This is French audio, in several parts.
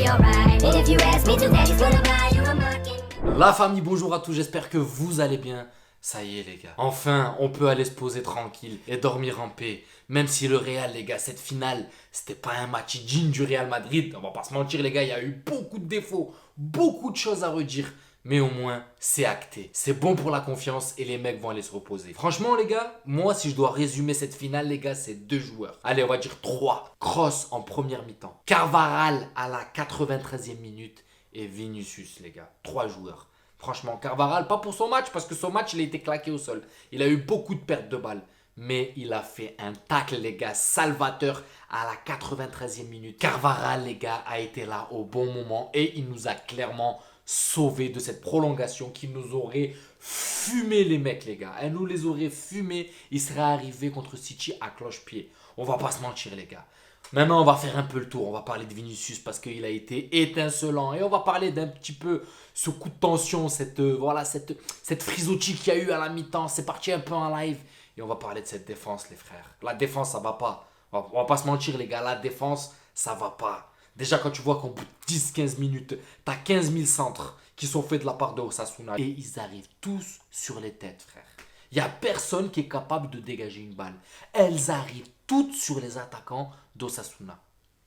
be alright. And if you ask me to, daddy's gonna buy you a Birkin. La famille, bonjour à tous, j'espère que vous allez bien. Ça y est les gars, enfin on peut aller se poser tranquille et dormir en paix. Même si le Real les gars, cette finale, c'était pas un match digne du Real Madrid. On va pas se mentir les gars, il y a eu beaucoup de défauts, beaucoup de choses à redire. Mais au moins, c'est acté. C'est bon pour la confiance et les mecs vont aller se reposer. Franchement les gars, moi si je dois résumer cette finale les gars, c'est 2 joueurs. Allez, on va dire 3. Kroos en première mi-temps. Carvajal à la 93e minute. Et Vinicius les gars. 3 joueurs. Franchement, Carvajal, pas pour son match, parce que son match, il a été claqué au sol. Il a eu beaucoup de pertes de balles. Mais il a fait un tacle, les gars, salvateur à la 93e minute. Carvajal, les gars, a été là au bon moment et il nous a clairement sauvés de cette prolongation qui nous aurait fumé les mecs, les gars. Elle nous les aurait fumés. Il serait arrivé contre City à cloche-pied. On va pas se mentir, les gars. Maintenant, on va faire un peu le tour. On va parler de Vinicius parce qu'il a été étincelant. Et on va parler d'un petit peu ce coup de tension, cette frisottie qu'il y a eu à la mi-temps. C'est parti un peu en live. Et on va parler de cette défense, les frères. La défense, ça va pas. On va pas se mentir, les gars. La défense, ça va pas. Déjà, quand tu vois qu'au bout de 10-15 minutes, t'as 15 000 centres qui sont faits de la part de Osasuna. Et ils arrivent tous sur les têtes, frère. Il n'y a personne qui est capable de dégager une balle. Elles arrivent toutes sur les attaquants d'Osasuna.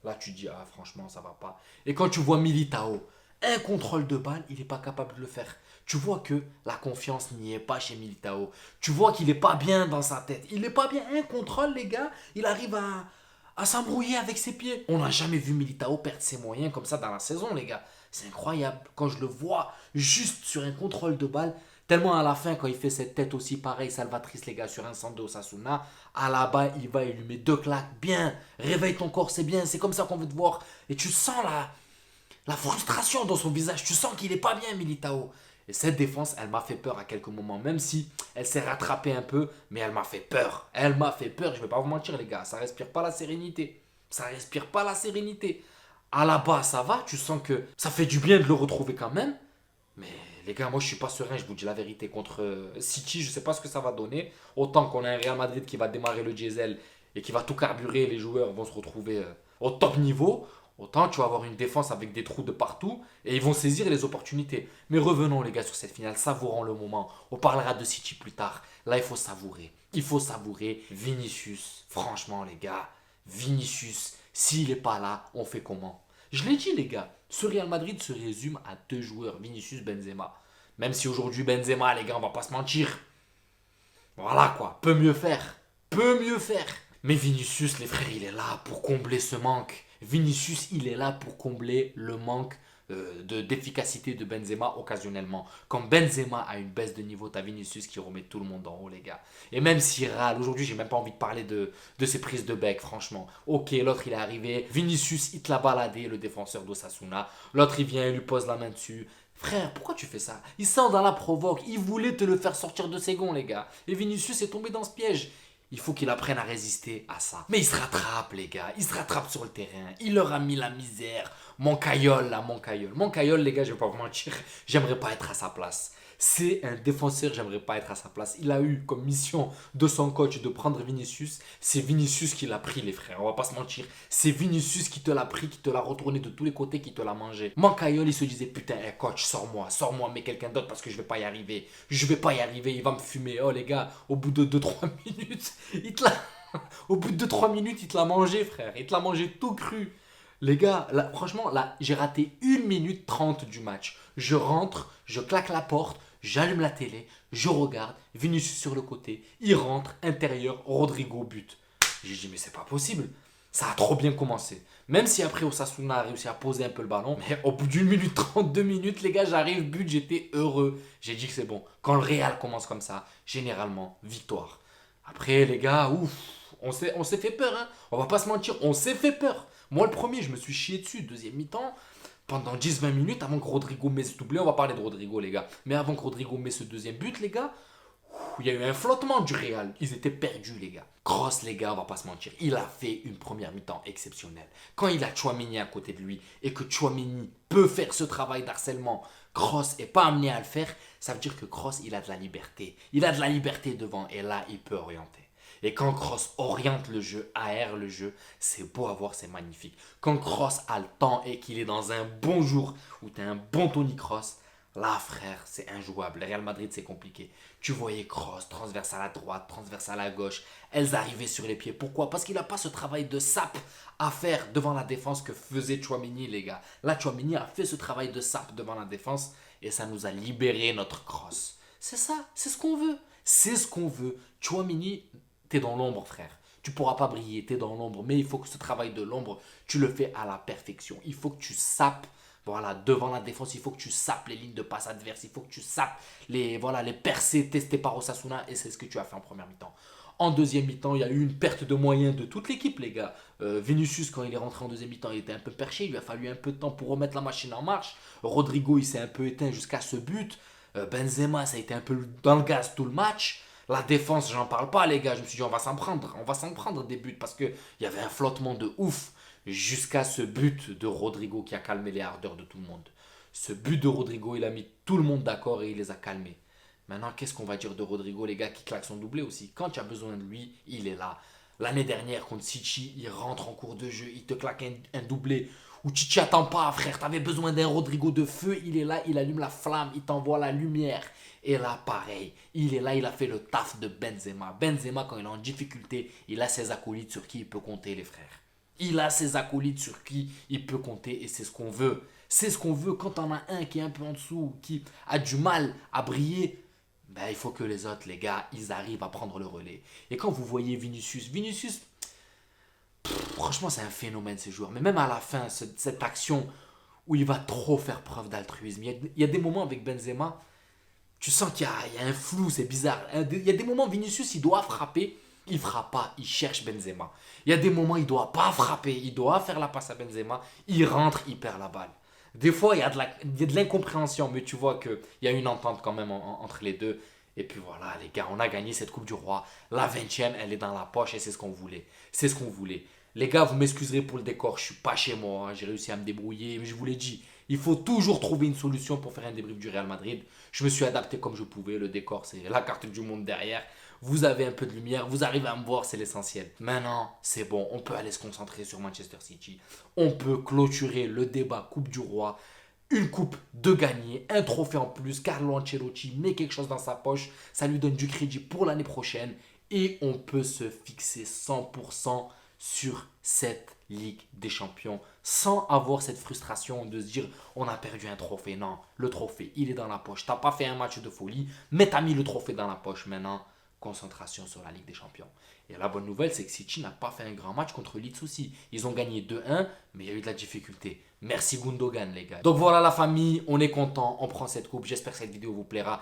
Là, tu dis, ah, franchement, ça va pas. Et quand tu vois Militao, un contrôle de balle, il n'est pas capable de le faire. Tu vois que la confiance n'y est pas chez Militao. Tu vois qu'il n'est pas bien dans sa tête. Il n'est pas bien. Un contrôle, les gars, il arrive à s'embrouiller avec ses pieds. On n'a jamais vu Militao perdre ses moyens comme ça dans la saison, les gars. C'est incroyable. Quand je le vois juste sur un contrôle de balle, tellement à la fin, quand il fait cette tête aussi pareil, salvatrice, les gars, sur un centre de Osasuna, à la bas, il va, il lui met 2 claques. Bien, réveille ton corps, c'est bien, c'est comme ça qu'on veut te voir. Et tu sens la frustration dans son visage. Tu sens qu'il n'est pas bien, Militao. Et cette défense, elle m'a fait peur à quelques moments, même si elle s'est rattrapée un peu, mais elle m'a fait peur. Elle m'a fait peur, je vais pas vous mentir, les gars. Ça respire pas la sérénité. Ça respire pas la sérénité. À la bas, ça va, tu sens que ça fait du bien de le retrouver quand même. Mais les gars, moi je suis pas serein, je vous dis la vérité. Contre City, je sais pas ce que ça va donner. Autant qu'on a un Real Madrid qui va démarrer le diesel et qui va tout carburer, les joueurs vont se retrouver au top niveau. Autant tu vas avoir une défense avec des trous de partout et ils vont saisir les opportunités. Mais revenons les gars sur cette finale, savourons le moment. On parlera de City plus tard. Là il faut savourer. Il faut savourer Vinicius. Franchement les gars, Vinicius, s'il n'est pas là, on fait comment? Je l'ai dit les gars, ce Real Madrid se résume à 2 joueurs, Vinicius, Benzema. Même si aujourd'hui Benzema les gars, on va pas se mentir. Voilà quoi, peut mieux faire. Peut mieux faire. Mais Vinicius les frères, il est là pour combler ce manque. Vinicius, il est là pour combler le manque d'efficacité de Benzema occasionnellement. Quand Benzema a une baisse de niveau, t'as Vinicius qui remet tout le monde en haut, les gars. Et même s'il râle, aujourd'hui, j'ai même pas envie de parler de ses prises de bec, franchement. Ok, l'autre, il est arrivé. Vinicius, il te l'a baladé, le défenseur d'Osasuna. L'autre, il vient, il lui pose la main dessus. Frère, pourquoi tu fais ça? Il sort dans la provoque. Il voulait te le faire sortir de ses gonds, les gars. Et Vinicius est tombé dans ce piège. Il faut qu'il apprenne à résister à ça. Mais il se rattrape, les gars. Il se rattrape sur le terrain. Il leur a mis la misère. Moncaïol, là, Moncaïol. Moncaïol, les gars, je vais pas vous mentir. J'aimerais pas être à sa place. C'est un défenseur, j'aimerais pas être à sa place. Il a eu comme mission de son coach de prendre Vinicius. C'est Vinicius qui l'a pris, les frères. On va pas se mentir. C'est Vinicius qui te l'a pris, qui te l'a retourné de tous les côtés, qui te l'a mangé. Moncaïol, il se disait, putain, hey, coach, sors-moi, mais quelqu'un d'autre parce que je vais pas y arriver. Je vais pas y arriver, il va me fumer. Oh, les gars, au bout de 2-3 minutes, au bout de 2-3 minutes, il te l'a mangé, frère. Il te l'a mangé tout cru. Les gars, là, franchement, là, j'ai raté 1 minute 30 du match. Je rentre, je claque la porte, j'allume la télé, je regarde, Vinicius sur le côté, il rentre, intérieur, Rodrigo but. J'ai dit, mais c'est pas possible. Ça a trop bien commencé. Même si après Osasuna a réussi à poser un peu le ballon, mais au bout d'1 minute 30, 2 minutes, les gars, j'arrive, but, j'étais heureux. J'ai dit que c'est bon. Quand le Real commence comme ça, généralement, victoire. Après, les gars, ouf, on s'est fait peur, hein. On va pas se mentir, on s'est fait peur. Moi, le premier, je me suis chié dessus. Deuxième mi-temps, pendant 10-20 minutes, avant que Rodrigo mette ce doublé, on va parler de Rodrigo, les gars. Mais avant que Rodrigo mette ce deuxième but, les gars, il y a eu un flottement du Real. Ils étaient perdus, les gars. Kroos, les gars, on va pas se mentir. Il a fait une première mi-temps exceptionnelle. Quand il a Tchouaméni à côté de lui et que Tchouaméni peut faire ce travail d'harcèlement, Kroos n'est pas amené à le faire, ça veut dire que Kroos, il a de la liberté. Il a de la liberté devant et là, il peut orienter. Et quand Kroos oriente le jeu, aère le jeu, c'est beau à voir, c'est magnifique. Quand Kroos a le temps et qu'il est dans un bon jour, où tu as un bon Toni Kroos, là frère, c'est injouable. Le Real Madrid, c'est compliqué. Tu voyais Kroos, transversal à droite, transversal à gauche. Elles arrivaient sur les pieds. Pourquoi? Parce qu'il n'a pas ce travail de sape à faire devant la défense que faisait Tchouaméni, les gars. Là, Tchouaméni a fait ce travail de sape devant la défense et ça nous a libéré notre Kroos. C'est ça, c'est ce qu'on veut. C'est ce qu'on veut. Tchouaméni, t'es dans l'ombre, frère. Tu pourras pas briller, t'es dans l'ombre. Mais il faut que ce travail de l'ombre, tu le fais à la perfection. Il faut que tu sapes, voilà, devant la défense. Il faut que tu sapes les lignes de passe adverses. Il faut que tu sapes les percées testées par Osasuna. Et c'est ce que tu as fait en première mi-temps. En deuxième mi-temps, il y a eu une perte de moyens de toute l'équipe, les gars. Vinicius, quand il est rentré en deuxième mi-temps, il était un peu perché. Il lui a fallu un peu de temps pour remettre la machine en marche. Rodrigo, il s'est un peu éteint jusqu'à ce but. Benzema, ça a été un peu dans le gaz tout le match. La défense, j'en parle pas, les gars. Je me suis dit, on va s'en prendre. On va s'en prendre des buts parce qu'il y avait un flottement de ouf jusqu'à ce but de Rodrigo qui a calmé les ardeurs de tout le monde. Ce but de Rodrigo, il a mis tout le monde d'accord et il les a calmés. Maintenant, qu'est-ce qu'on va dire de Rodrigo, les gars, qui claque son doublé aussi? Quand tu as besoin de lui, il est là. L'année dernière, contre City, il rentre en cours de jeu, il te claque un doublé où tu t'y attends pas, frère. Tu avais besoin d'un Rodrigo de feu, il est là, il allume la flamme, il t'envoie la lumière. Et là, pareil, il est là, il a fait le taf de Benzema. Benzema, quand il est en difficulté, il a ses acolytes sur qui il peut compter, les frères. Il a ses acolytes sur qui il peut compter et c'est ce qu'on veut. C'est ce qu'on veut quand on a un qui est un peu en dessous, qui a du mal à briller. Ben, il faut que les autres, les gars, ils arrivent à prendre le relais. Et quand vous voyez Vinicius, franchement, c'est un phénomène ce joueur. Mais même à la fin, cette action où il va trop faire preuve d'altruisme. Il y a des moments avec Benzema, tu sens qu'il y a un flou, c'est bizarre. Il y a des moments, Vinicius, il doit frapper, il ne frappe pas, il cherche Benzema. Il y a des moments, il ne doit pas frapper, il doit faire la passe à Benzema, il rentre, il perd la balle. Des fois, il y a de l'incompréhension, mais tu vois qu'il y a une entente quand même entre les deux. Et puis voilà, les gars, on a gagné cette Coupe du Roi. La 20e, elle est dans la poche et c'est ce qu'on voulait. C'est ce qu'on voulait. Les gars, vous m'excuserez pour le décor, je suis pas chez moi, hein. J'ai réussi à me débrouiller, mais je vous l'ai dit, il faut toujours trouver une solution pour faire un débrief du Real Madrid. Je me suis adapté comme je pouvais, le décor c'est la carte du monde derrière. Vous avez un peu de lumière, vous arrivez à me voir, c'est l'essentiel. Maintenant, c'est bon, on peut aller se concentrer sur Manchester City. On peut clôturer le débat Coupe du Roi. Une coupe de gagner, un trophée en plus. Carlo Ancelotti met quelque chose dans sa poche. Ça lui donne du crédit pour l'année prochaine. Et on peut se fixer 100% sur cette Ligue des Champions sans avoir cette frustration de se dire on a perdu un trophée. Non, le trophée, il est dans la poche. T'as pas fait un match de folie, mais t'as mis le trophée dans la poche. Maintenant, concentration sur la Ligue des Champions. Et la bonne nouvelle, c'est que City n'a pas fait un grand match contre Leeds aussi. Ils ont gagné 2-1, mais il y a eu de la difficulté. Merci Gundogan, les gars. Donc voilà la famille, on est content, on prend cette coupe. J'espère que cette vidéo vous plaira.